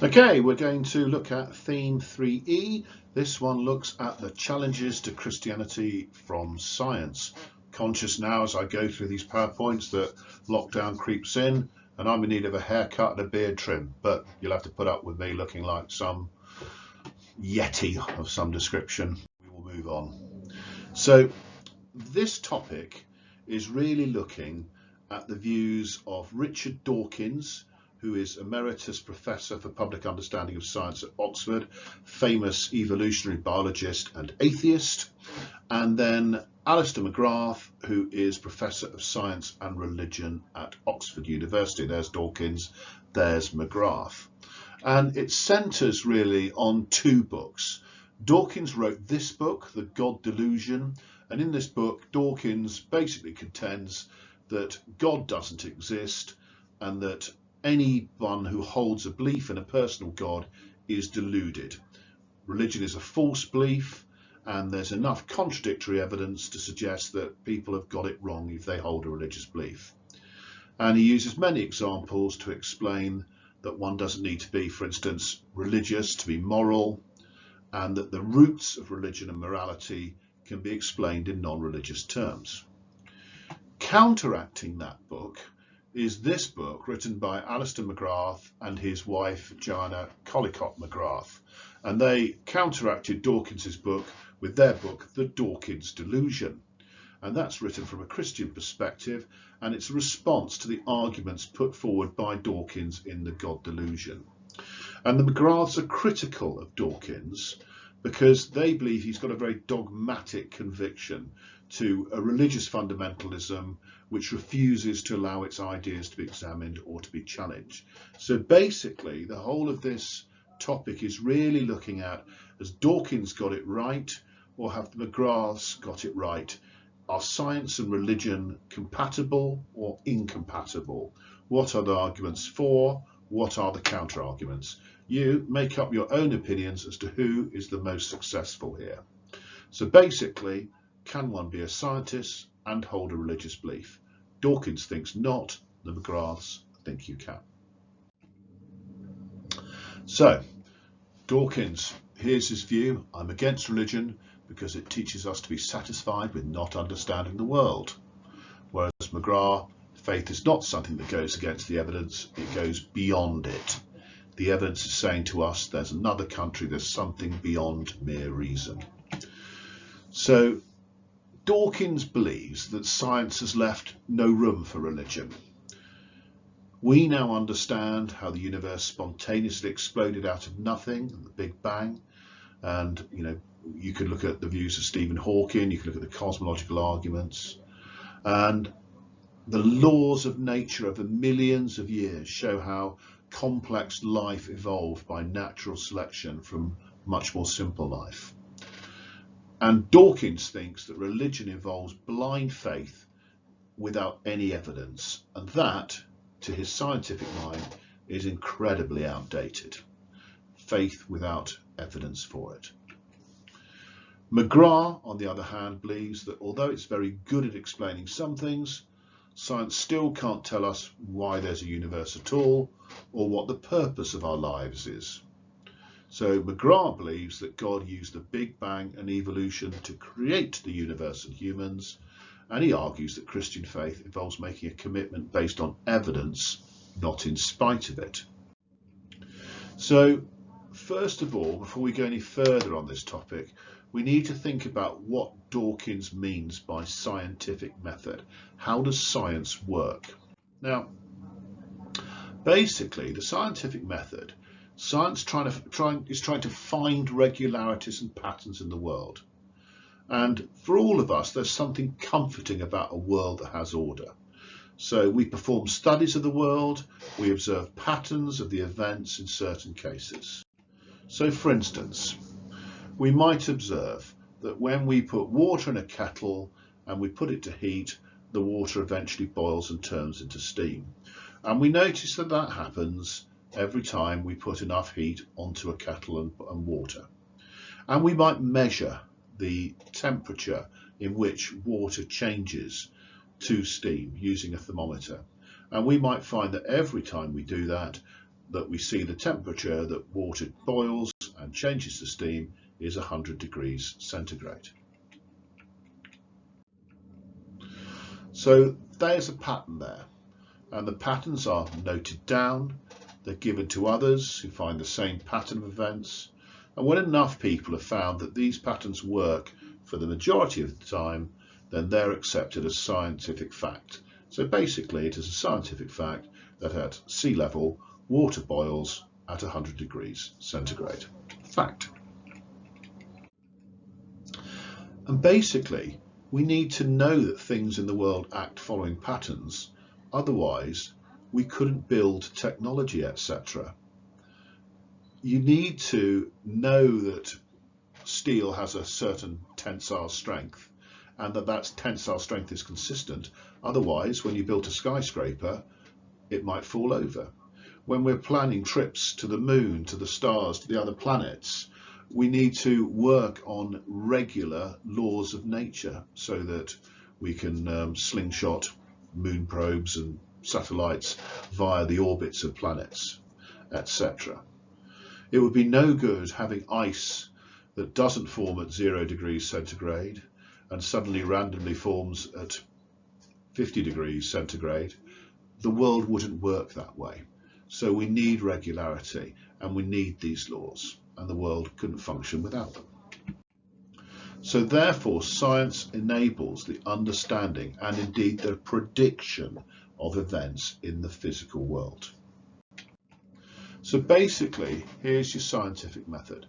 Okay, we're going to look at theme 3E. This one looks at the challenges to Christianity from science. Conscious now as I go through these PowerPoints that lockdown creeps in and I'm in need of a haircut and a beard trim, but you'll have to put up with me looking like some yeti of some description. We will move on. So this topic is really looking at the views of Richard Dawkins, who is Emeritus Professor for Public Understanding of Science at Oxford, famous evolutionary biologist and atheist, and then Alistair McGrath, who is Professor of Science and Religion at Oxford University. There's Dawkins, there's McGrath. And it centres really on two books. Dawkins wrote this book, The God Delusion, and in this book Dawkins basically contends that God doesn't exist and that anyone who holds a belief in a personal God is deluded. Religion is a false belief, and there's enough contradictory evidence to suggest that people have got it wrong if they hold a religious belief. And he uses many examples to explain that one doesn't need to be, for instance, religious to be moral, and that the roots of religion and morality can be explained in non-religious terms. Counteracting that book is this book written by Alistair McGrath and his wife Joanna Collicott McGrath, and they counteracted Dawkins's book with their book The Dawkins Delusion, and that's written from a Christian perspective, and it's a response to the arguments put forward by Dawkins in The God Delusion. And the McGraths are critical of Dawkins because they believe he's got a very dogmatic conviction to a religious fundamentalism which refuses to allow its ideas to be examined or to be challenged. So basically the whole of this topic is really looking at, has Dawkins got it right or have the McGraths got it right? Are science and religion compatible or incompatible? What are the arguments for? What are the counter arguments? You make up your own opinions as to who is the most successful here. So basically, can one be a scientist and hold a religious belief? Dawkins thinks not, the McGraths think you can. So, Dawkins, here's his view. I'm against religion because it teaches us to be satisfied with not understanding the world. Whereas McGrath, faith is not something that goes against the evidence, it goes beyond it. The evidence is saying to us there's another country, there's something beyond mere reason. So Dawkins believes that science has left no room for religion. We now understand how the universe spontaneously exploded out of nothing, the Big Bang, and you could look at the views of Stephen Hawking, you could look at the cosmological arguments, and the laws of nature over millions of years show how complex life evolved by natural selection from much more simple life. And Dawkins thinks that religion involves blind faith without any evidence, and that, to his scientific mind, is incredibly outdated. Faith without evidence for it. McGrath, on the other hand, believes that although it's very good at explaining some things, science still can't tell us why there's a universe at all or what the purpose of our lives is. So McGrath believes that God used the Big Bang and evolution to create the universe and humans, and he argues that Christian faith involves making a commitment based on evidence, not in spite of it. So first of all, before we go any further on this topic, we need to think about what Dawkins means by scientific method. How does science work? Now, basically, the scientific method, science is trying to find regularities and patterns in the world. And for all of us, there's something comforting about a world that has order. So we perform studies of the world, we observe patterns of the events in certain cases. So for instance, we might observe that when we put water in a kettle and we put it to heat, the water eventually boils and turns into steam. And we notice that that happens every time we put enough heat onto a kettle and water. And we might measure the temperature in which water changes to steam using a thermometer. And we might find that every time we do that, that we see the temperature that water boils and changes to steam is 100 degrees centigrade. So there's a pattern there, and the patterns are noted down. They're given to others who find the same pattern of events, and when enough people have found that these patterns work for the majority of the time, then they're accepted as scientific fact. So basically it is a scientific fact that at sea level water boils at 100 degrees centigrade. Fact. And basically we need to know that things in the world act following patterns, otherwise we couldn't build technology, etc. You need to know that steel has a certain tensile strength and that tensile strength is consistent. Otherwise, when you built a skyscraper, it might fall over. When we're planning trips to the moon, to the stars, to the other planets, we need to work on regular laws of nature so that we can slingshot moon probes and satellites via the orbits of planets, etc. It would be no good having ice that doesn't form at 0 degrees centigrade and suddenly randomly forms at 50 degrees centigrade. The world wouldn't work that way. So we need regularity and we need these laws, and the world couldn't function without them. So therefore science enables the understanding and indeed the prediction of events in the physical world. So basically, here's your scientific method.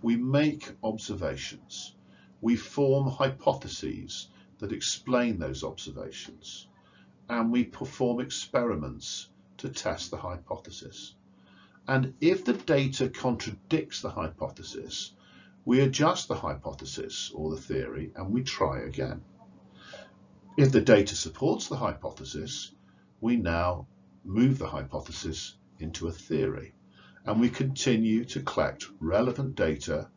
We make observations. We form hypotheses that explain those observations. And we perform experiments to test the hypothesis. And if the data contradicts the hypothesis, we adjust the hypothesis or the theory and we try again. If the data supports the hypothesis, we now move the hypothesis into a theory, and we continue to collect relevant data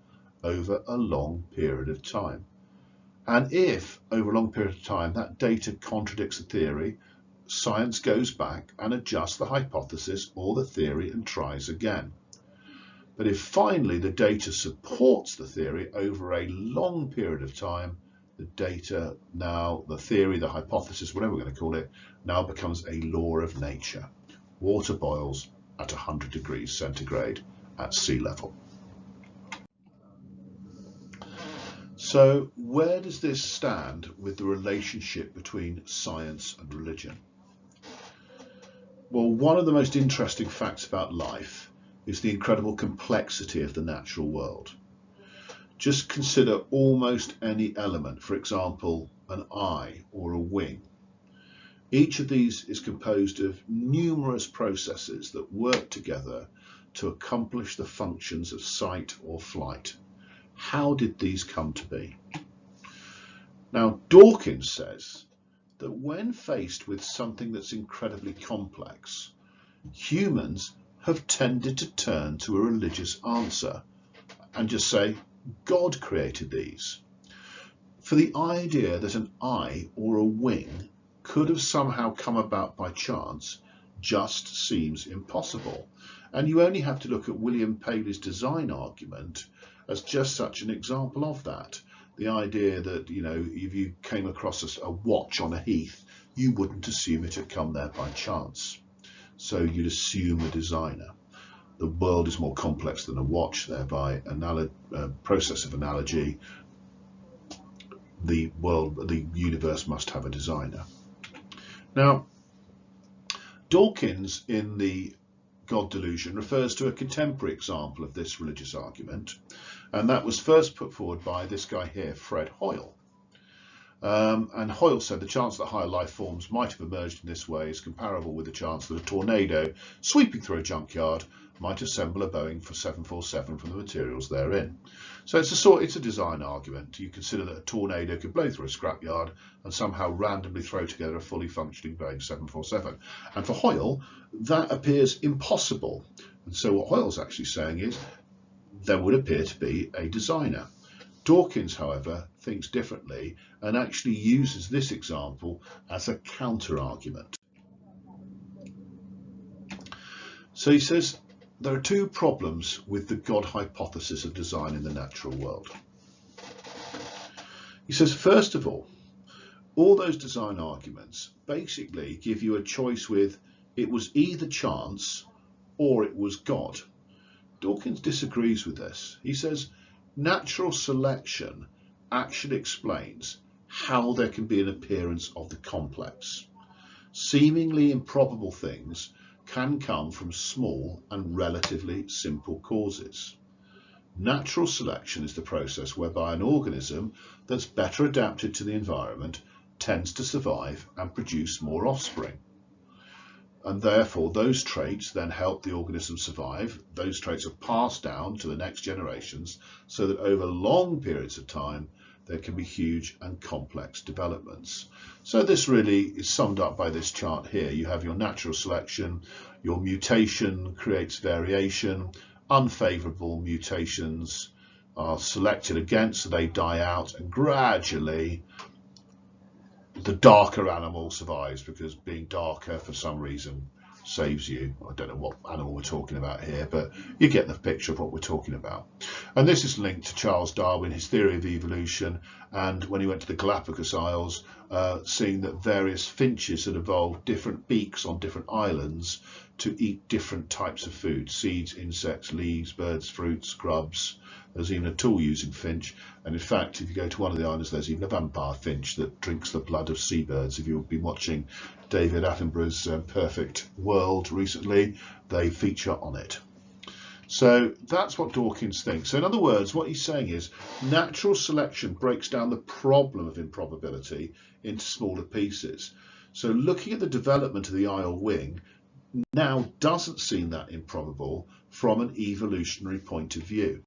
over a long period of time. And if over a long period of time that data contradicts the theory, science goes back and adjusts the hypothesis or the theory and tries again. But if finally the data supports the theory over a long period of time, the data now, the theory, the hypothesis, whatever we're going to call it, now becomes a law of nature. Water boils at 100 degrees centigrade at sea level. So where does this stand with the relationship between science and religion? Well, one of the most interesting facts about life is the incredible complexity of the natural world. Just consider almost any element, for example, an eye or a wing. Each of these is composed of numerous processes that work together to accomplish the functions of sight or flight. How did these come to be? Now, Dawkins says that when faced with something that's incredibly complex, humans have tended to turn to a religious answer and just say, God created these. For the idea that an eye or a wing could have somehow come about by chance just seems impossible. And you only have to look at William Paley's design argument as just such an example of that. The idea that, you know, if you came across a watch on a heath, you wouldn't assume it had come there by chance. So you'd assume a designer. The world is more complex than a watch, thereby process of analogy. The universe must have a designer. Now, Dawkins in the God Delusion refers to a contemporary example of this religious argument, and that was first put forward by this guy here, Fred Hoyle. And Hoyle said the chance that higher life forms might have emerged in this way is comparable with the chance that a tornado sweeping through a junkyard might assemble a Boeing 747 from the materials therein. So it's a design argument. You consider that a tornado could blow through a scrapyard and somehow randomly throw together a fully functioning Boeing 747. And for Hoyle, that appears impossible. And so what Hoyle's actually saying is there would appear to be a designer. Dawkins, however, thinks differently and actually uses this example as a counter-argument. So he says, there are two problems with the God hypothesis of design in the natural world. He says, first of all those design arguments basically give you a choice with it was either chance or it was God. Dawkins disagrees with this. He says natural selection actually explains how there can be an appearance of the complex. Seemingly improbable things can come from small and relatively simple causes. Natural selection is the process whereby an organism that's better adapted to the environment tends to survive and produce more offspring. And therefore those traits then help the organism survive. Those traits are passed down to the next generations so that over long periods of time there can be huge and complex developments. So this really is summed up by this chart here. You have your natural selection, your mutation creates variation, unfavourable mutations are selected against, so they die out, and gradually the darker animal survives because being darker for some reason saves you. I don't know what animal we're talking about here, but you get the picture of what we're talking about. And this is linked to Charles Darwin, his theory of evolution, and when he went to the Galapagos Isles, seeing that various finches had evolved different beaks on different islands to eat different types of food: seeds, insects, leaves, birds, fruits, grubs. There's even a tool-using finch, and in fact, if you go to one of the islands, there's even a vampire finch that drinks the blood of seabirds. If you've been watching David Attenborough's Perfect World recently, they feature on it. So that's what Dawkins thinks. So in other words, what he's saying is natural selection breaks down the problem of improbability into smaller pieces. So looking at the development of the eye or wing now doesn't seem that improbable from an evolutionary point of view.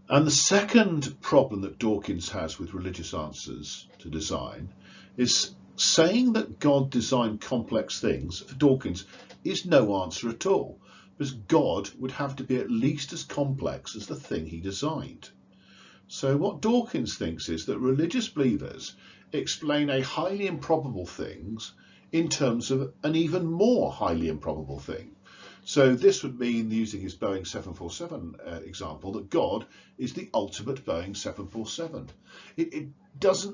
And the second problem that Dawkins has with religious answers to design is saying that God designed complex things, for Dawkins, is no answer at all, because God would have to be at least as complex as the thing he designed. So what Dawkins thinks is that religious believers explain a highly improbable things in terms of an even more highly improbable thing. So this would mean, using his Boeing 747 example, that God is the ultimate Boeing 747. It does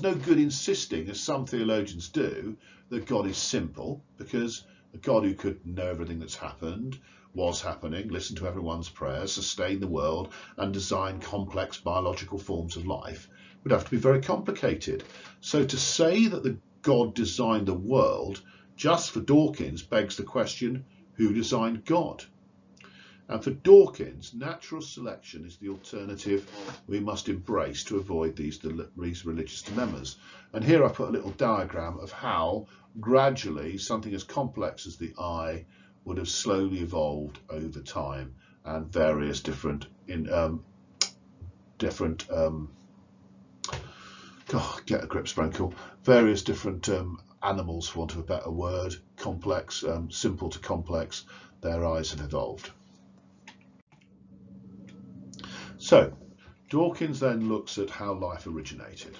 no good insisting, as some theologians do, that God is simple, because a God who could know everything that's happened, was happening, listen to everyone's prayers, sustain the world, and design complex biological forms of life would have to be very complicated. So to say that the God designed the world, just for Dawkins, begs the question, who designed God? And for Dawkins, natural selection is the alternative we must embrace to avoid these religious dilemmas. And here I put a little diagram of how gradually something as complex as the eye would have slowly evolved over time, and various different get a grip, Sprinkle, various different animals, for want of a better word, complex, simple to complex, their eyes have evolved. So Dawkins then looks at how life originated.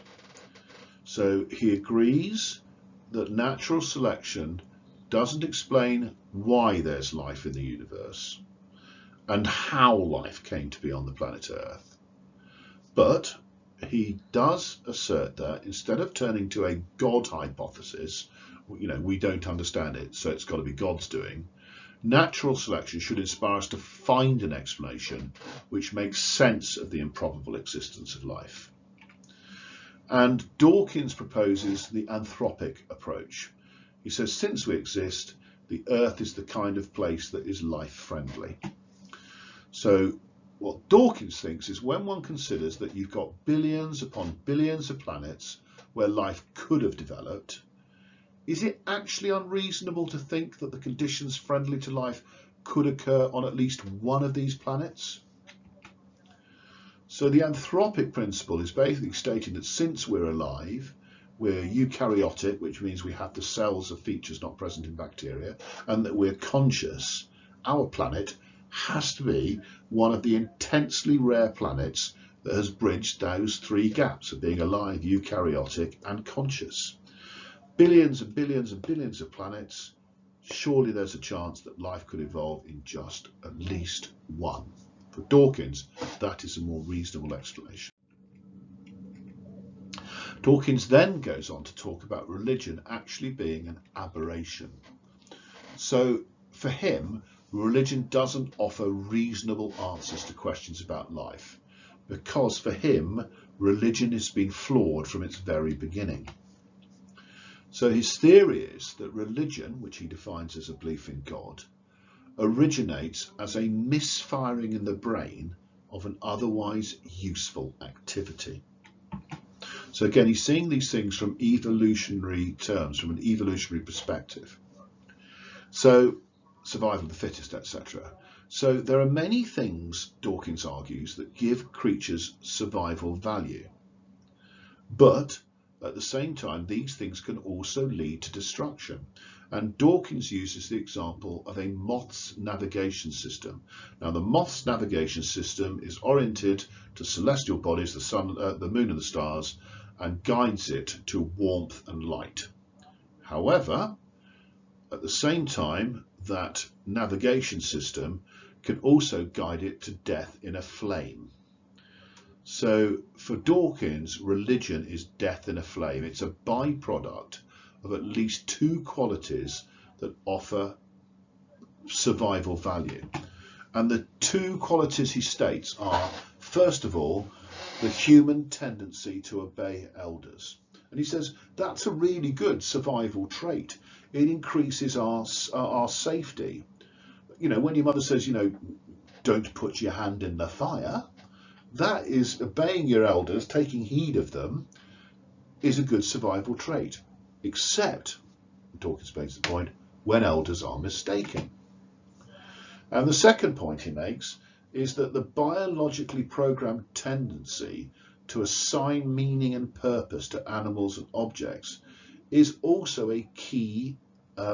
So he agrees that natural selection doesn't explain why there's life in the universe and how life came to be on the planet Earth. But he does assert that instead of turning to a God hypothesis, we don't understand it, so it's got to be God's doing, natural selection should inspire us to find an explanation which makes sense of the improbable existence of life. And Dawkins proposes the anthropic approach. He says, since we exist, the Earth is the kind of place that is life-friendly. So what Dawkins thinks is when one considers that you've got billions upon billions of planets where life could have developed, is it actually unreasonable to think that the conditions friendly to life could occur on at least one of these planets? So the anthropic principle is basically stating that since we're alive, we're eukaryotic, which means we have the cells of features not present in bacteria, and that we're conscious, our planet has to be one of the intensely rare planets that has bridged those three gaps of being alive, eukaryotic, and conscious. Billions and billions and billions of planets surely there's a chance that life could evolve in just at least one. For Dawkins, that is a more reasonable explanation. Dawkins then goes on to talk about religion actually being an aberration. So for him, religion doesn't offer reasonable answers to questions about life, because for him, religion has been flawed from its very beginning. So his theory is that religion, which he defines as a belief in God, originates as a misfiring in the brain of an otherwise useful activity. So again, he's seeing these things from evolutionary terms, from an evolutionary perspective. So survival of the fittest, etc. So there are many things, Dawkins argues, that give creatures survival value. But at the same time, these things can also lead to destruction. And Dawkins uses the example of a moth's navigation system. Now, the moth's navigation system is oriented to celestial bodies, the sun, the moon and the stars, and guides it to warmth and light. However, at the same time, that navigation system can also guide it to death in a flame. So for Dawkins, religion is death in a flame. It's a byproduct of at least two qualities that offer survival value. And the two qualities he states are, first of all, the human tendency to obey elders. And he says that's a really good survival trait. It increases our safety. You know, when your mother says, you know, don't put your hand in the fire, that is obeying your elders, taking heed of them, is a good survival trait. Except, Dawkins makes the point, when elders are mistaken. And the second point he makes is that the biologically programmed tendency to assign meaning and purpose to animals and objects is also a key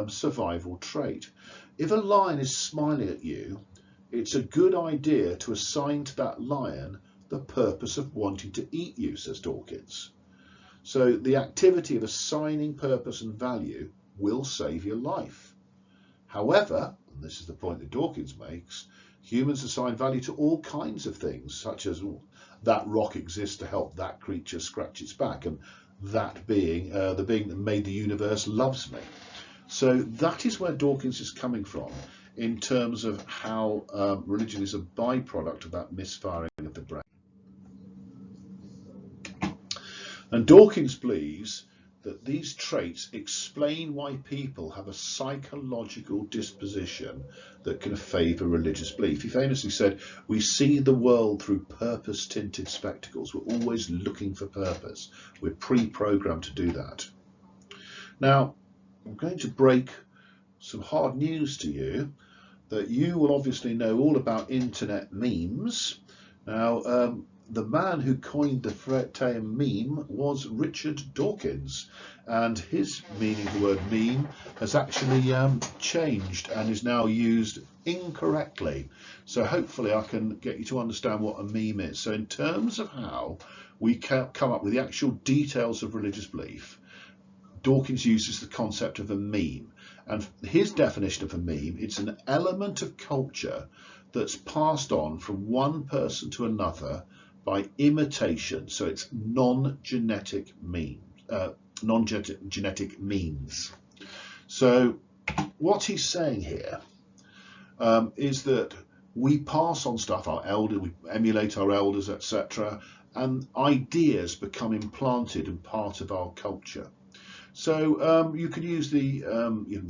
survival trait. If a lion is smiling at you, it's a good idea to assign to that lion the purpose of wanting to eat you, says Dawkins. So the activity of assigning purpose and value will save your life. However, and this is the point that Dawkins makes, humans assign value to all kinds of things, such as that rock exists to help that creature scratch its back, and that being, the being that made the universe loves me. So that is where Dawkins is coming from in terms of how religion is a byproduct of that misfiring of the brain. And Dawkins believes that these traits explain why people have a psychological disposition that can favour religious belief. He famously said, we see the world through purpose-tinted spectacles. We're always looking for purpose. We're pre-programmed to do that. Now, I'm going to break some hard news to you that you will obviously know all about internet memes. Now, the man who coined the term meme was Richard Dawkins, and his meaning of the word meme has actually changed and is now used incorrectly. So hopefully I can get you to understand what a meme is. So in terms of how we come up with the actual details of religious belief, Dawkins uses the concept of a meme. And his definition of a meme, it's an element of culture that's passed on from one person to another by imitation. So it's non-genetic memes. So what he's saying here is that we pass on stuff, our elders, we emulate our elders, etc., and ideas become implanted and part of our culture. So you could use the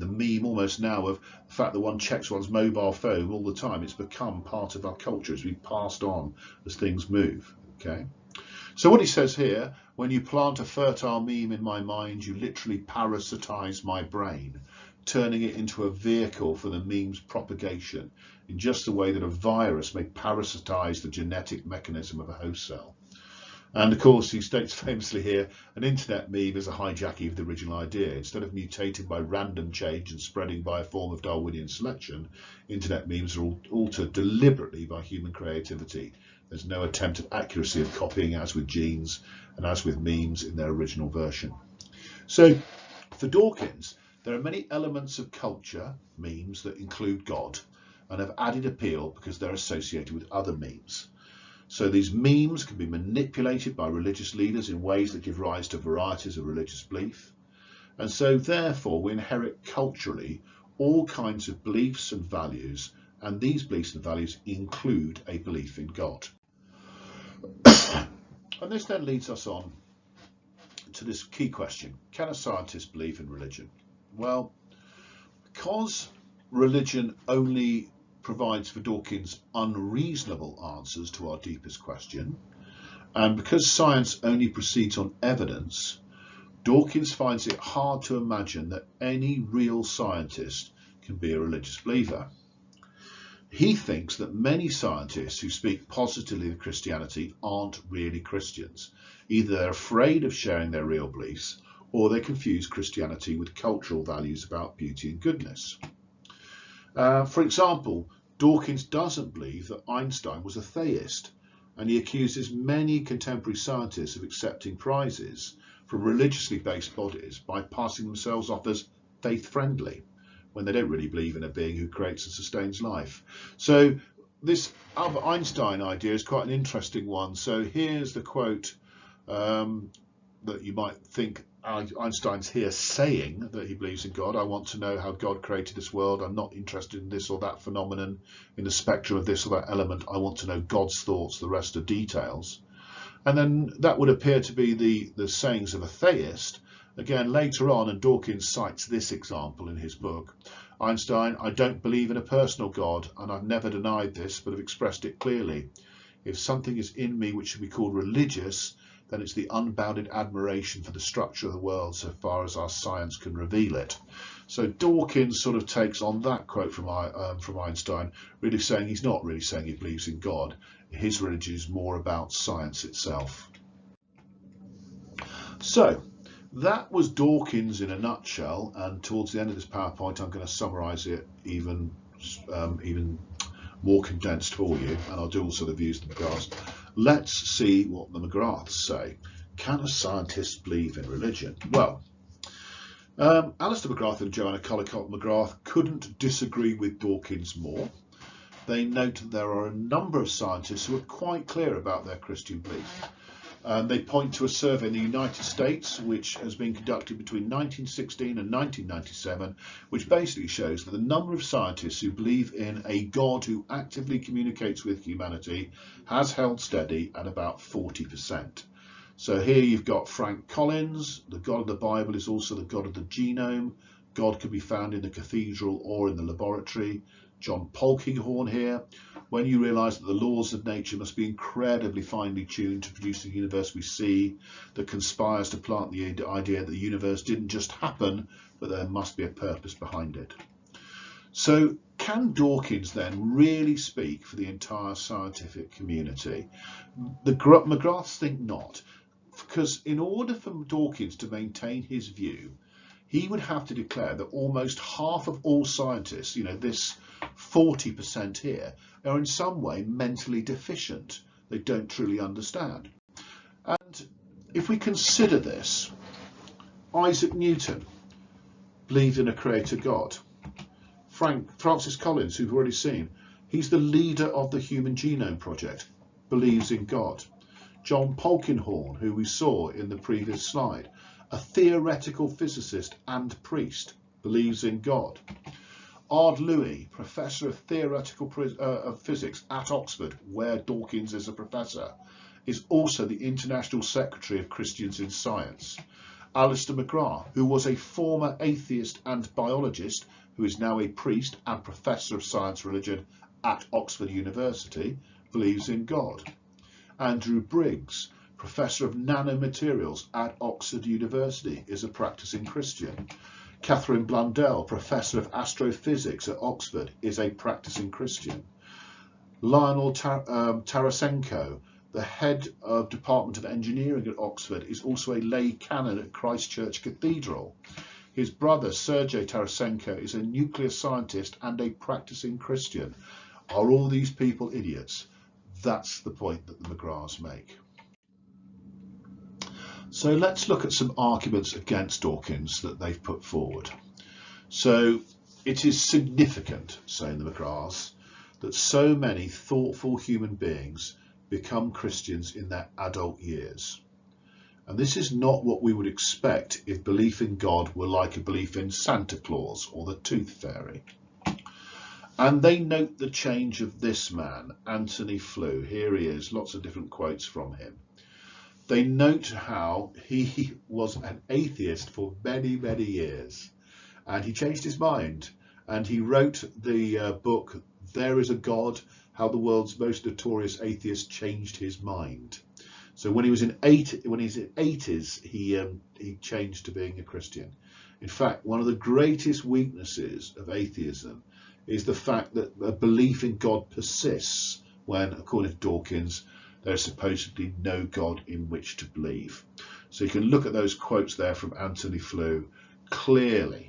meme almost now of the fact that one checks one's mobile phone all the time. It's become part of our culture as we passed on as things move. Okay. So what he says here, when you plant a fertile meme in my mind, you literally parasitize my brain, turning it into a vehicle for the meme's propagation in just the way that a virus may parasitize the genetic mechanism of a host cell. And of course, he states famously here, an internet meme is a hijacking of the original idea. Instead of mutating by random change and spreading by a form of Darwinian selection, internet memes are altered deliberately by human creativity. There's no attempt at accuracy of copying, as with genes and as with memes in their original version. So for Dawkins, There are many elements of culture, memes, that include God and have added appeal because they're associated with other memes. So these memes can be manipulated by religious leaders in ways that give rise to varieties of religious belief. And so therefore we inherit culturally all kinds of beliefs and values, and these beliefs and values include a belief in God. And this then leads us on to this key question: can a scientist believe in religion? Well, because religion only provides for Dawkins unreasonable answers to our deepest question, and because science only proceeds on evidence, Dawkins finds it hard to imagine that any real scientist can be a religious believer. He thinks that many scientists who speak positively of Christianity aren't really Christians. Either they're afraid of sharing their real beliefs, or they confuse Christianity with cultural values about beauty and goodness. For example, Dawkins doesn't believe that Einstein was a theist, and he accuses many contemporary scientists of accepting prizes from religiously based bodies by passing themselves off as faith-friendly, when they don't really believe in a being who creates and sustains life. So this Albert Einstein idea is quite an interesting one. So here's the quote that you might think Einstein's here saying that he believes in God. I want to know how God created this world. I'm not interested in this or that phenomenon in the spectrum of this or that element. I want to know God's thoughts, the rest are details. And then that would appear to be the sayings of a theist. Again, later on, and Dawkins cites this example in his book, Einstein: I don't believe in a personal God, and I've never denied this, but have expressed it clearly. If something is in me which should be called religious, then it's the unbounded admiration for the structure of the world so far as our science can reveal it. So Dawkins sort of takes on that quote from Einstein, really saying he's not really saying he believes in God. His religion is more about science itself. So that was Dawkins in a nutshell, and towards the end of this PowerPoint I'm going to summarise it even more condensed for you, and I'll do also the views of the McGraths. Let's see what the McGraths say. Can a scientist believe in religion? Well, Alistair McGrath and Joanna Collicott McGrath couldn't disagree with Dawkins more. They note that there are a number of scientists who are quite clear about their Christian belief. They point to a survey in the United States which has been conducted between 1916 and 1997, which basically shows that the number of scientists who believe in a God who actively communicates with humanity has held steady at about 40%. So here you've got Frank Collins: the God of the Bible is also the God of the genome. God can be found in the cathedral or in the laboratory. John Polkinghorne here: when you realise that the laws of nature must be incredibly finely tuned to produce the universe we see, that conspires to plant the idea that the universe didn't just happen, but there must be a purpose behind it. So can Dawkins then really speak for the entire scientific community? The McGraths think not, because in order for Dawkins to maintain his view, he would have to declare that almost half of all scientists, this 40% here, are in some way mentally deficient. They don't truly understand. And if we consider this, Isaac Newton believed in a creator God. Francis Collins, who we've already seen, he's the leader of the Human Genome Project, believes in God. John Polkinghorne, who we saw in the previous slide, a theoretical physicist and priest, believes in God. Ard Louis, professor of theoretical physics at Oxford, where Dawkins is a professor, is also the International Secretary of Christians in Science. Alistair McGrath, who was a former atheist and biologist, who is now a priest and professor of science religion at Oxford University, believes in God. Andrew Briggs, professor of nanomaterials at Oxford University, is a practicing Christian. Catherine Blundell, professor of astrophysics at Oxford, is a practicing Christian. Lionel Tarasenko, the head of Department of Engineering at Oxford, is also a lay canon at Christ Church Cathedral. His brother, Sergei Tarasenko, is a nuclear scientist and a practicing Christian. Are all these people idiots? That's the point that the McGraths make. So let's look at some arguments against Dawkins that they've put forward. So it is significant, saying the McGraths, that so many thoughtful human beings become Christians in their adult years. And this is not what we would expect if belief in God were like a belief in Santa Claus or the Tooth Fairy. And they note the change of this man, Anthony Flew. Here he is, lots of different quotes from him. They note how he was an atheist for many, many years, and he changed his mind, and he wrote the book, There Is a God, How the World's Most Notorious Atheist Changed His Mind. So when he was in his 80s, he changed to being a Christian. In fact, one of the greatest weaknesses of atheism is the fact that a belief in God persists when, according to Dawkins, there is supposedly no God in which to believe. So you can look at those quotes there from Anthony Flew. Clearly,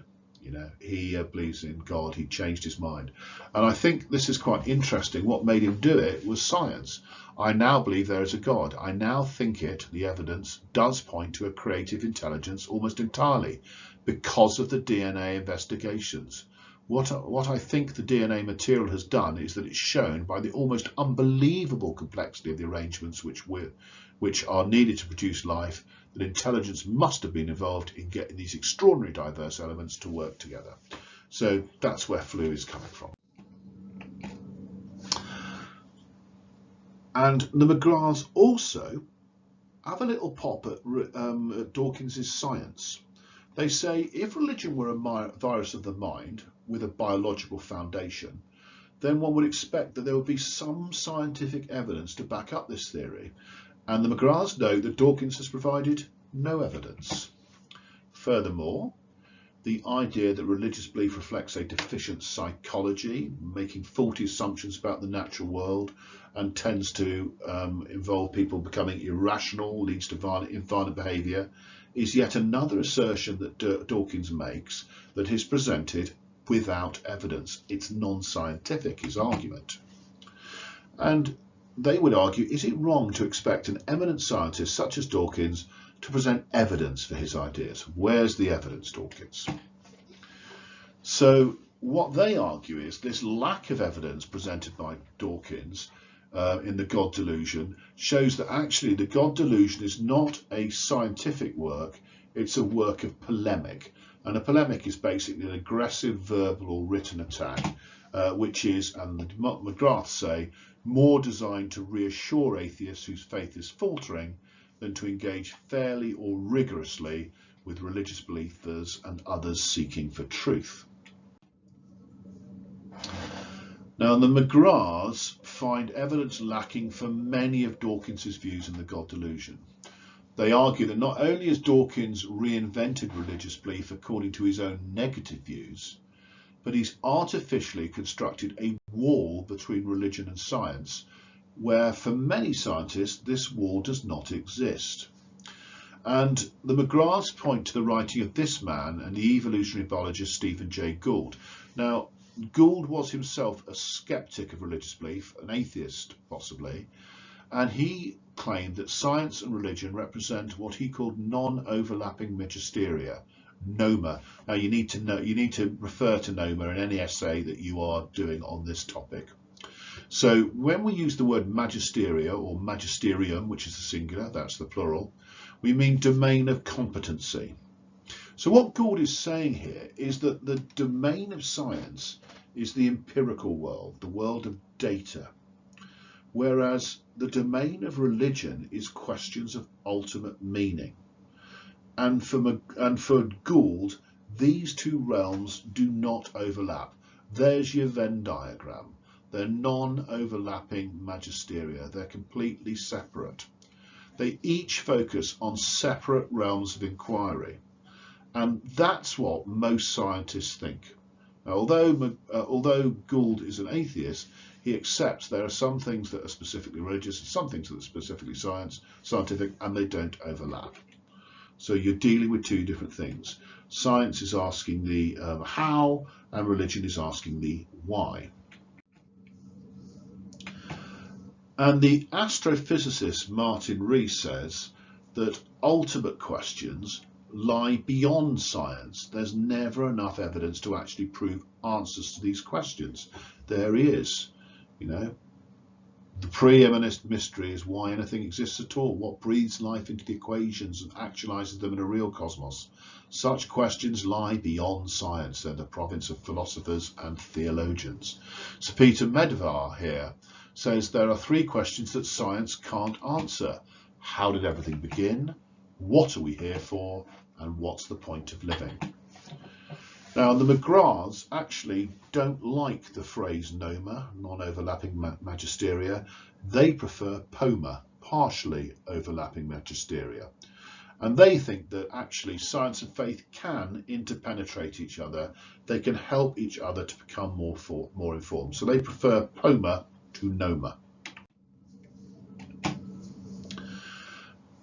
he believes in God. He changed his mind. And I think this is quite interesting. What made him do it was science. I now believe there is a God. I now think the evidence does point to a creative intelligence almost entirely because of the DNA investigations. What I think the DNA material has done is that it's shown by the almost unbelievable complexity of the arrangements which are needed to produce life, that intelligence must have been involved in getting these extraordinary diverse elements to work together. So that's where Flew is coming from. And the McGraths also have a little pop at Dawkins's science. They say if religion were a virus of the mind with a biological foundation, then one would expect that there would be some scientific evidence to back up this theory. And the McGraths note that Dawkins has provided no evidence. Furthermore, the idea that religious belief reflects a deficient psychology, making faulty assumptions about the natural world, and tends to involve people becoming irrational, leads to violent behaviour, is yet another assertion that Dawkins makes that is presented without evidence. It's non-scientific, his argument. And they would argue, is it wrong to expect an eminent scientist such as Dawkins to present evidence for his ideas? Where's the evidence, Dawkins? So what they argue is this lack of evidence presented by Dawkins in the God delusion shows that actually the God delusion is not a scientific work, it's a work of polemic. And a polemic is basically an aggressive verbal or written attack, which is, and the McGraths say, more designed to reassure atheists whose faith is faltering than to engage fairly or rigorously with religious believers and others seeking for truth. Now, the McGraths find evidence lacking for many of Dawkins's views in the God delusion. They argue that not only has Dawkins reinvented religious belief according to his own negative views, but he's artificially constructed a wall between religion and science, where for many scientists this wall does not exist. And the McGraths point to the writing of this man and the evolutionary biologist Stephen Jay Gould. Now, Gould was himself a skeptic of religious belief, an atheist possibly, and he claimed that science and religion represent what he called non-overlapping magisteria, NOMA. Now you need to refer to NOMA in any essay that you are doing on this topic. So when we use the word magisteria or magisterium, which is the singular, that's the plural, we mean domain of competency. So what Gould is saying here is that the domain of science is the empirical world, the world of data, whereas the domain of religion is questions of ultimate meaning. And for Gould, these two realms do not overlap. There's your Venn diagram. They're non-overlapping magisteria. They're completely separate. They each focus on separate realms of inquiry. And that's what most scientists think. Now, although Gould is an atheist, he accepts there are some things that are specifically religious and some things that are specifically scientific, and they don't overlap. So you're dealing with two different things. Science is asking the how, and religion is asking the why. And the astrophysicist Martin Rees says that ultimate questions lie beyond science. There's never enough evidence to actually prove answers to these questions. There is, you know, the preeminent mystery is why anything exists at all. What breathes life into the equations and actualizes them in a real cosmos? Such questions lie beyond science. They're the province of philosophers and theologians. Sir Peter Medvar here says there are three questions that science can't answer. How did everything begin? What are we here for? And what's the point of living? Now, the McGraths actually don't like the phrase noma, non-overlapping magisteria. They prefer poma, partially overlapping magisteria. And they think that actually science and faith can interpenetrate each other. They can help each other to become more informed. So they prefer poma to noma.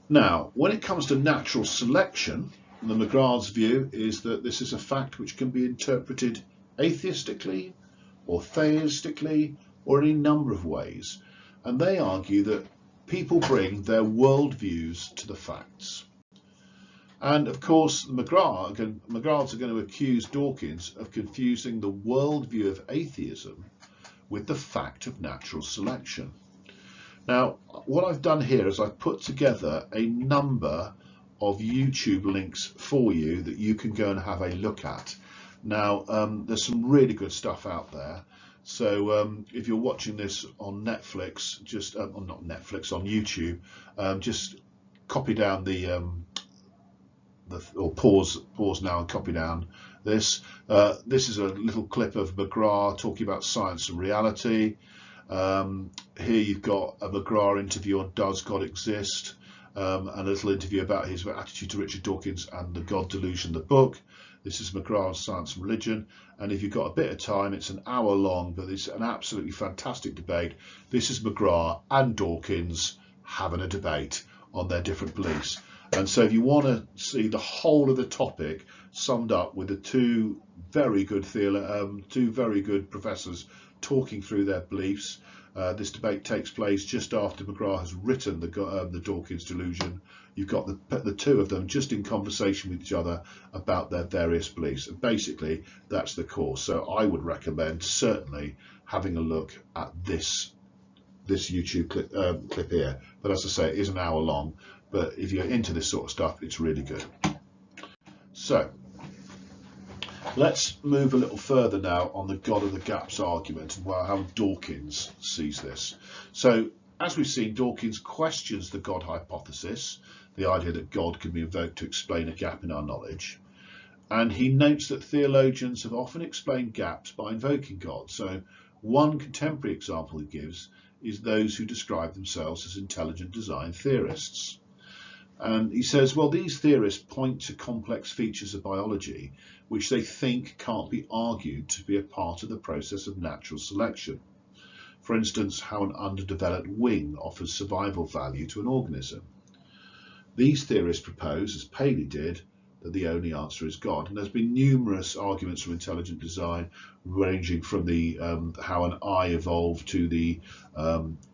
Now, when it comes to natural selection, the McGrath's view is that this is a fact which can be interpreted atheistically or theistically or in a number of ways. And they argue that people bring their worldviews to the facts. And of course, the McGraths are going to accuse Dawkins of confusing the worldview of atheism with the fact of natural selection. Now, what I've done here is I've put together a number of YouTube links for you that you can go and have a look at. Now, there's some really good stuff out there. So if you're watching this on Netflix, just not Netflix, on YouTube, just copy down or pause now and copy down this. This is a little clip of McGrath talking about science and reality. Here you've got a McGrath interview on Does God Exist? And a little interview about his attitude to Richard Dawkins and the God Delusion, the book. This is McGrath's Science and Religion. And if you've got a bit of time, it's an hour long, but it's an absolutely fantastic debate. This is McGrath and Dawkins having a debate on their different beliefs. And so if you want to see the whole of the topic summed up with the two very good professors talking through their beliefs, this debate takes place just after McGrath has written the Dawkins Delusion. You've got the two of them just in conversation with each other about their various beliefs. And basically, that's the course. So I would recommend certainly having a look at this YouTube clip here. But as I say, it is an hour long. But if you're into this sort of stuff, it's really good. So let's move a little further now on the God of the Gaps argument and how Dawkins sees this. So, as we've seen, Dawkins questions the God hypothesis, the idea that God can be invoked to explain a gap in our knowledge. And he notes that theologians have often explained gaps by invoking God. So, one contemporary example he gives is those who describe themselves as intelligent design theorists. And he says, well, these theorists point to complex features of biology which they think can't be argued to be a part of the process of natural selection. For instance, how an underdeveloped wing offers survival value to an organism. These theorists propose, as Paley did, that the only answer is God. And there's been numerous arguments from intelligent design, ranging from the how an eye evolved to the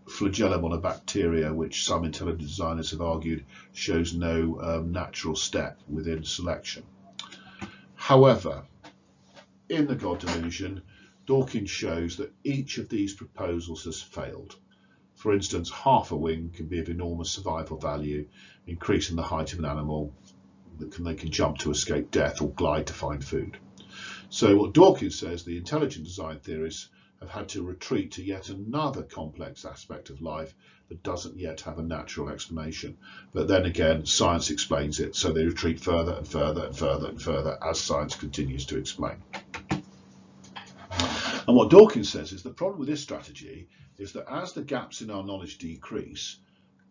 flagellum on a bacteria, which some intelligent designers have argued shows no natural step within selection. However, in the God Delusion, Dawkins shows that each of these proposals has failed. For instance, half a wing can be of enormous survival value, increasing the height of an animal. They can jump to escape death or glide to find food. So what Dawkins says, the intelligent design theorists have had to retreat to yet another complex aspect of life that doesn't yet have a natural explanation. But then again, science explains it, so they retreat further and further and further and further as science continues to explain. And what Dawkins says is the problem with this strategy is that as the gaps in our knowledge decrease,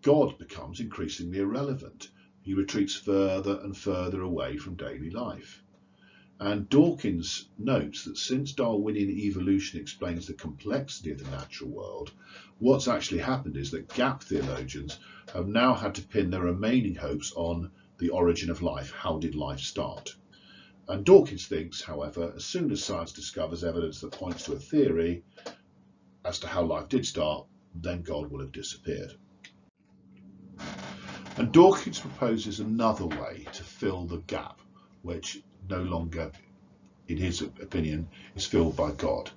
God becomes increasingly irrelevant. He retreats further and further away from daily life. And Dawkins notes that since Darwinian evolution explains the complexity of the natural world, what's actually happened is that gap theologians have now had to pin their remaining hopes on the origin of life. How did life start? And Dawkins thinks, however, as soon as science discovers evidence that points to a theory as to how life did start, then God will have disappeared. And Dawkins proposes another way to fill the gap, which no longer, in his opinion, is filled by God.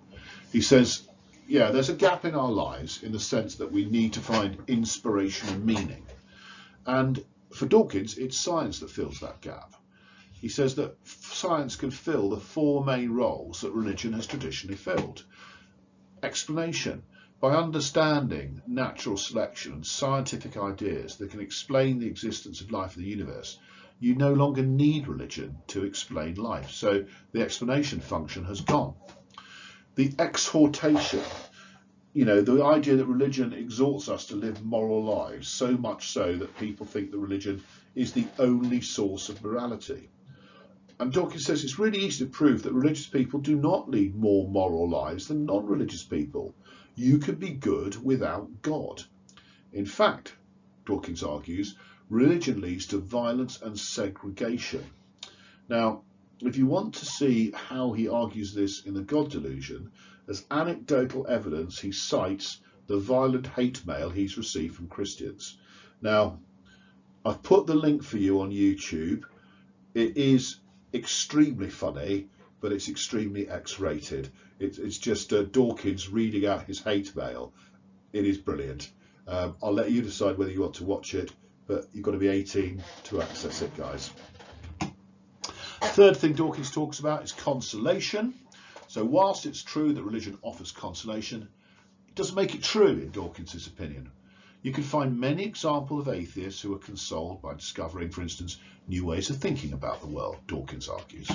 He says, yeah, there's a gap in our lives in the sense that we need to find inspiration and meaning. And for Dawkins, it's science that fills that gap. He says that science can fill the four main roles that religion has traditionally filled. Explanation. By understanding natural selection and scientific ideas that can explain the existence of life in the universe, you no longer need religion to explain life. So the explanation function has gone. The exhortation, the idea that religion exhorts us to live moral lives, so much so that people think that religion is the only source of morality. And Dawkins says it's really easy to prove that religious people do not lead more moral lives than non-religious people. You can be good without God. In fact, Dawkins argues, religion leads to violence and segregation. Now, if you want to see how he argues this in the God delusion, as anecdotal evidence, he cites the violent hate mail he's received from Christians. Now, I've put the link for you on YouTube. It is extremely funny, but it's extremely X-rated. It's just Dawkins reading out his hate mail. It is brilliant. I'll let you decide whether you want to watch it, but you've got to be 18 to access it, guys. Third thing Dawkins talks about is consolation. So whilst it's true that religion offers consolation, it doesn't make it true in Dawkins' opinion. You can find many examples of atheists who are consoled by discovering, for instance, new ways of thinking about the world, Dawkins argues.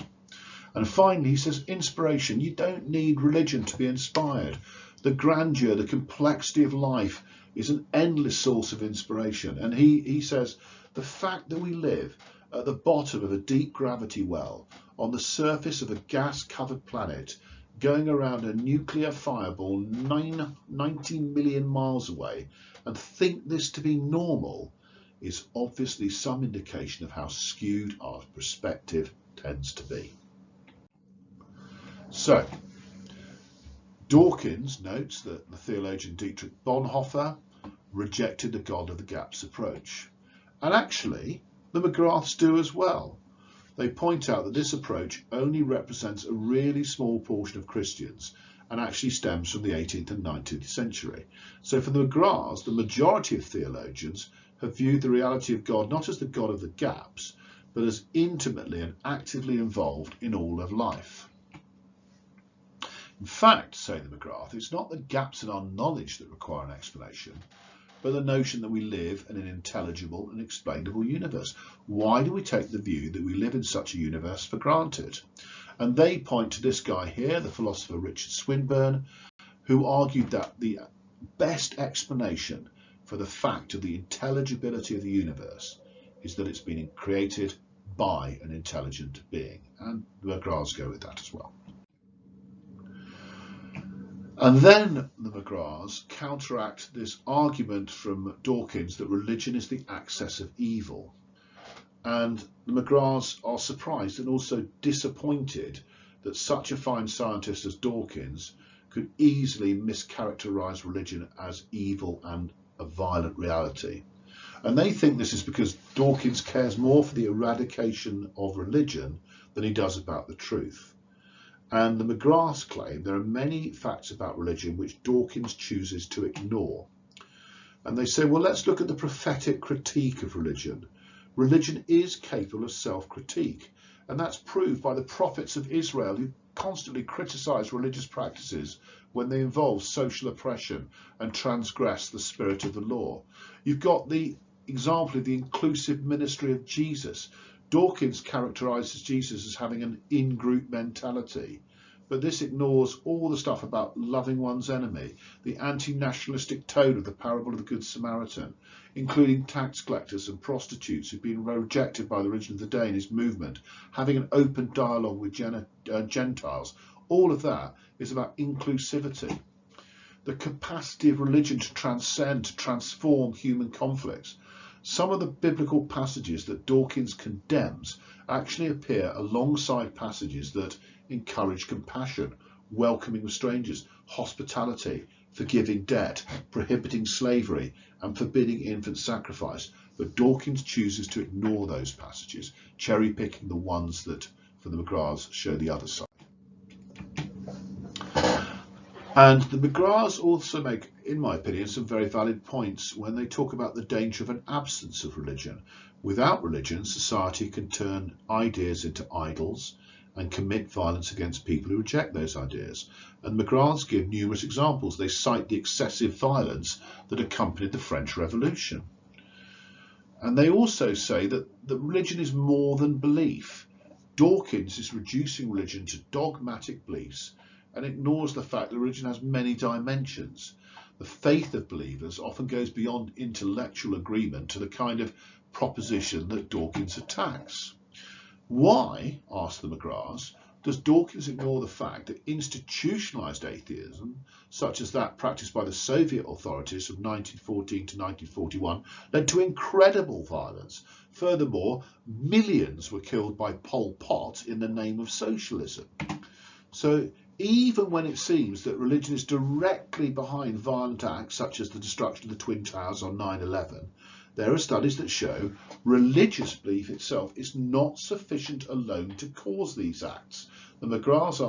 And finally, he says, inspiration. You don't need religion to be inspired. The grandeur, the complexity of life is an endless source of inspiration. And he says, the fact that we live at the bottom of a deep gravity well, on the surface of a gas-covered planet, going around a nuclear fireball 90 million miles away, and think this to be normal, is obviously some indication of how skewed our perspective tends to be. So, Dawkins notes that the theologian Dietrich Bonhoeffer rejected the God of the Gaps approach. And actually, the McGraths do as well. They point out that this approach only represents a really small portion of Christians and actually stems from the 18th and 19th century. So for the McGraths, the majority of theologians have viewed the reality of God not as the God of the gaps, but as intimately and actively involved in all of life. In fact, say the McGrath, it's not the gaps in our knowledge that require an explanation, but the notion that we live in an intelligible and explainable universe. Why do we take the view that we live in such a universe for granted? And they point to this guy here, the philosopher Richard Swinburne, who argued that the best explanation for the fact of the intelligibility of the universe is that it's been created by an intelligent being. And the McGraths go with that as well. And then the McGraths counteract this argument from Dawkins that religion is the access of evil. And the McGraths are surprised and also disappointed that such a fine scientist as Dawkins could easily mischaracterize religion as evil and a violent reality. And they think this is because Dawkins cares more for the eradication of religion than he does about the truth. And the McGraths claim there are many facts about religion which Dawkins chooses to ignore. And they say, well, let's look at the prophetic critique of religion. Religion is capable of self-critique, and that's proved by the prophets of Israel who constantly criticize religious practices when they involve social oppression and transgress the spirit of the law. You've got the example of the inclusive ministry of Jesus. Dawkins characterizes Jesus as having an in-group mentality, but this ignores all the stuff about loving one's enemy, the anti-nationalistic tone of the parable of the Good Samaritan, including tax collectors and prostitutes who've been rejected by the religion of the day in his movement, having an open dialogue with Gentiles. All of that is about inclusivity. The capacity of religion to transcend, to transform human conflicts. Some of the biblical passages that Dawkins condemns actually appear alongside passages that encourage compassion, welcoming of strangers, hospitality, forgiving debt, prohibiting slavery, and forbidding infant sacrifice. but Dawkins chooses to ignore those passages, cherry-picking the ones that, for the McGraths, show the other side. And the McGraths also make, in my opinion, some very valid points when they talk about the danger of an absence of religion. Without religion, society can turn ideas into idols and commit violence against people who reject those ideas. And McGraths give numerous examples. They cite the excessive violence that accompanied the French Revolution. And they also say that religion is more than belief. Dawkins is reducing religion to dogmatic beliefs and ignores the fact that religion has many dimensions. The faith of believers often goes beyond intellectual agreement to the kind of proposition that Dawkins attacks. Why, ask the McGraths, does Dawkins ignore the fact that institutionalized atheism, such as that practiced by the Soviet authorities from 1914 to 1941, led to incredible violence? Furthermore, millions were killed by Pol Pot in the name of socialism. So even when it seems that religion is directly behind violent acts such as the destruction of the Twin Towers on 9/11, there are studies that show religious belief itself is not sufficient alone to cause these acts. The McGraths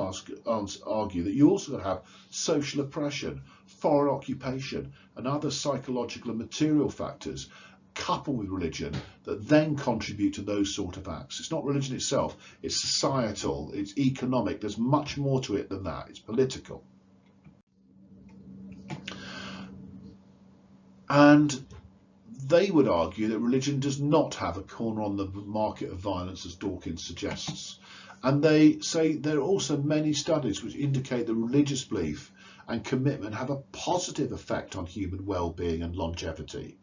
argue that you also have social oppression, foreign occupation, and other psychological and material factors coupled with religion that then contribute to those sort of acts. It's not religion itself, it's societal, it's economic, there's much more to it than that, it's political. And they would argue that religion does not have a corner on the market of violence, as Dawkins suggests. And they say there are also many studies which indicate that religious belief and commitment have a positive effect on human well-being and longevity.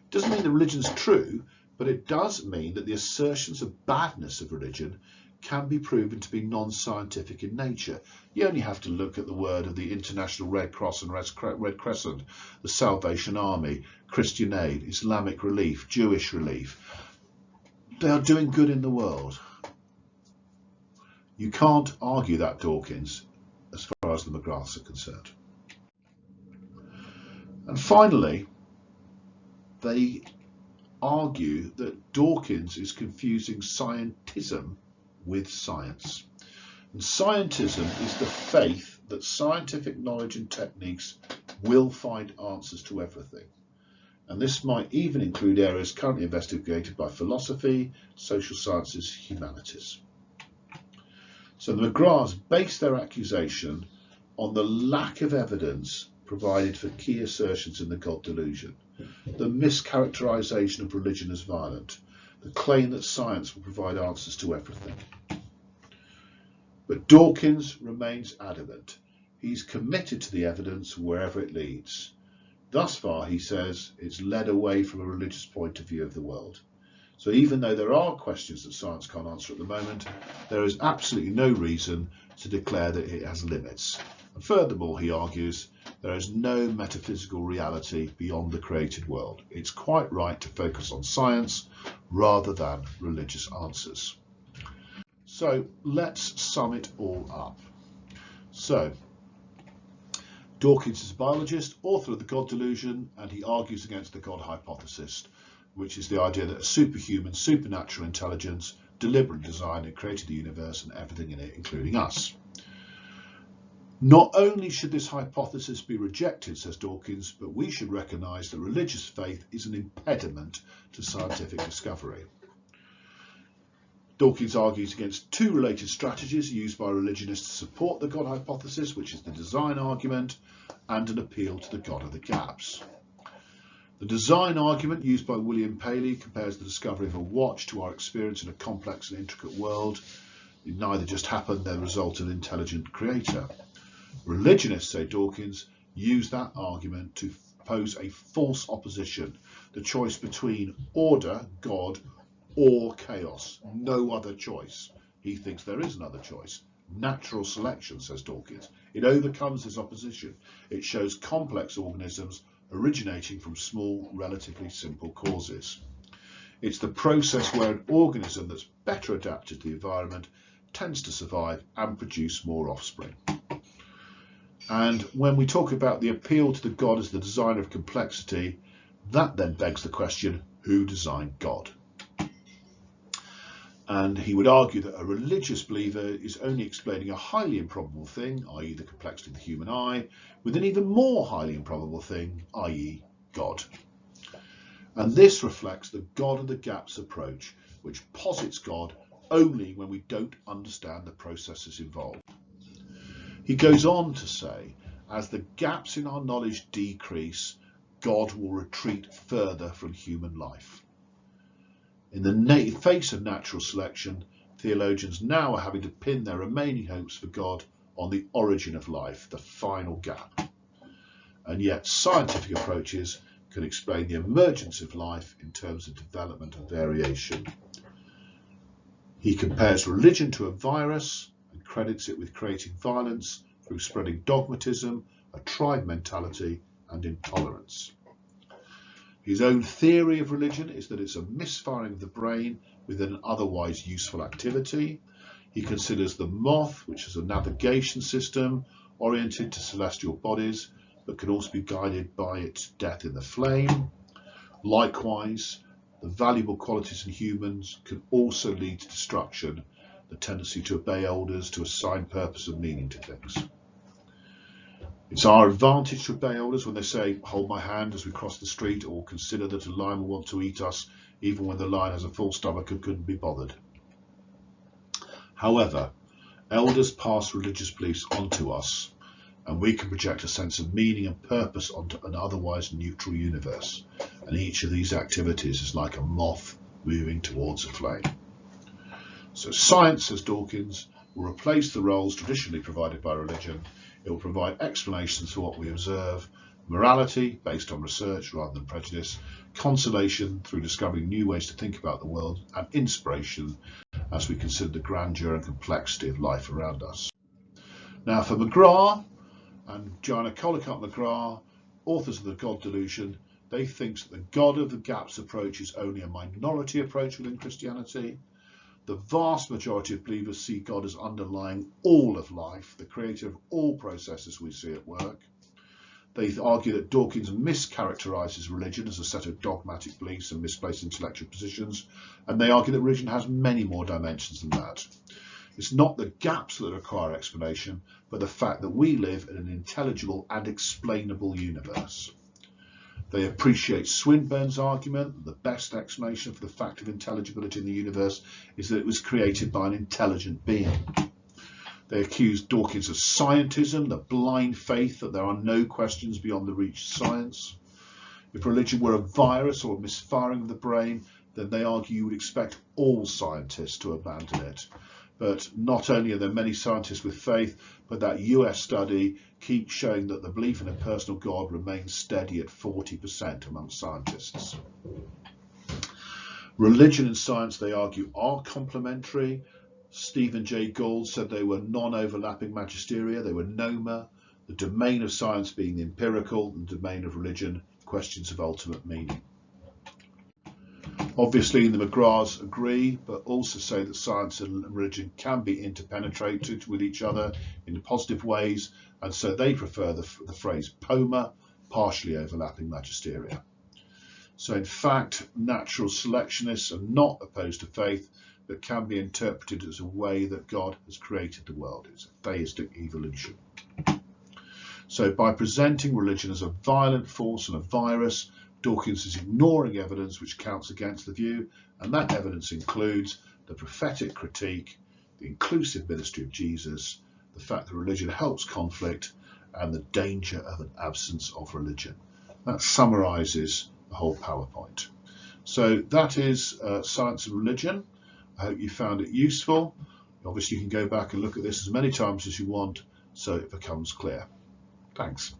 It doesn't mean that religion is true, but it does mean that the assertions of badness of religion can be proven to be non-scientific in nature. You only have to look at the word of the International Red Cross and Red Crescent, the Salvation Army, Christian Aid, Islamic Relief, Jewish Relief. They are doing good in the world. You can't argue that, Dawkins, as far as the McGraths are concerned. And finally, they argue that Dawkins is confusing scientism with science. And scientism is the faith that scientific knowledge and techniques will find answers to everything. And this might even include areas currently investigated by philosophy, social sciences, humanities. So the McGraths base their accusation on the lack of evidence provided for key assertions in the God delusion, the mischaracterization of religion as violent, the claim that science will provide answers to everything. But Dawkins remains adamant. He's committed to the evidence wherever it leads. Thus far, he says, it's led away from a religious point of view of the world. So even though there are questions that science can't answer at the moment, there is absolutely no reason to declare that it has limits. And furthermore, he argues, there is no metaphysical reality beyond the created world. It's quite right to focus on science rather than religious answers. So let's sum it all up. So Dawkins is a biologist, author of The God Delusion, and he argues against the God hypothesis, which is the idea that a superhuman, supernatural intelligence deliberately designed and created the universe and everything in it, including us. Not only should this hypothesis be rejected, says Dawkins, but we should recognise that religious faith is an impediment to scientific discovery. Dawkins argues against two related strategies used by religionists to support the God hypothesis, which is the design argument and an appeal to the God of the gaps. The design argument used by William Paley compares the discovery of a watch to our experience in a complex and intricate world. It neither just happened, they're the result of an intelligent creator. Religionists, say Dawkins, use that argument to pose a false opposition, the choice between order, God, or chaos. No other choice. He thinks there is another choice. Natural selection, says Dawkins. It overcomes this opposition. It shows complex organisms originating from small, relatively simple causes. It's the process where an organism that's better adapted to the environment tends to survive and produce more offspring. And when we talk about the appeal to the God as the designer of complexity, that then begs the question, who designed God. And he would argue that a religious believer is only explaining a highly improbable thing, i.e. the complexity of the human eye, with an even more highly improbable thing, i.e. God. And this reflects the God of the gaps approach, which posits God only when we don't understand the processes involved. He goes on to say, as the gaps in our knowledge decrease, God will retreat further from human life. In the face of natural selection, theologians now are having to pin their remaining hopes for God on the origin of life, the final gap. And yet scientific approaches can explain the emergence of life in terms of development and variation. He compares religion to a virus and credits it with creating violence through spreading dogmatism, a tribe mentality, and intolerance. His own theory of religion is that it's a misfiring of the brain within an otherwise useful activity. He considers the moth, which is a navigation system oriented to celestial bodies, but can also be guided by its death in the flame. Likewise, the valuable qualities in humans can also lead to destruction, the tendency to obey elders, to assign purpose and meaning to things. It's our advantage to obey elders when they say, hold my hand as we cross the street, or consider that a lion will want to eat us, even when the lion has a full stomach and couldn't be bothered. However, elders pass religious beliefs onto us, and we can project a sense of meaning and purpose onto an otherwise neutral universe. And each of these activities is like a moth moving towards a flame. So science, says Dawkins, will replace the roles traditionally provided by religion. It will provide explanations for what we observe, morality based on research rather than prejudice, consolation through discovering new ways to think about the world, and inspiration as we consider the grandeur and complexity of life around us. Now for McGrath and Joanna Collicott-McGrath, authors of The God Delusion, they think that the God of the gaps approach is only a minority approach within Christianity. The vast majority of believers see God as underlying all of life, the creator of all processes we see at work. They argue that Dawkins mischaracterizes religion as a set of dogmatic beliefs and misplaced intellectual positions, and they argue that religion has many more dimensions than that. It's not the gaps that require explanation, but the fact that we live in an intelligible and explainable universe. They appreciate Swinburne's argument that the best explanation for the fact of intelligibility in the universe is that it was created by an intelligent being. They accuse Dawkins of scientism, the blind faith that there are no questions beyond the reach of science. If religion were a virus or a misfiring of the brain, then they argue you would expect all scientists to abandon it. But not only are there many scientists with faith, but that US study keeps showing that the belief in a personal God remains steady at 40% among scientists. Religion and science, they argue, are complementary. Stephen Jay Gould said they were non-overlapping magisteria, they were noma, the domain of science being the empirical, and the domain of religion, questions of ultimate meaning. Obviously, the McGraths agree, but also say that science and religion can be interpenetrated with each other in positive ways, and so they prefer the phrase poma, partially overlapping magisteria. So in fact, natural selectionists are not opposed to faith, but can be interpreted as a way that God has created the world. It's a theistic evolution. So by presenting religion as a violent force and a virus, Dawkins is ignoring evidence which counts against the view, and that evidence includes the prophetic critique, the inclusive ministry of Jesus, the fact that religion helps conflict, and the danger of an absence of religion. That summarises the whole PowerPoint. So that is Science and Religion. I hope you found it useful. Obviously, you can go back and look at this as many times as you want so it becomes clear. Thanks.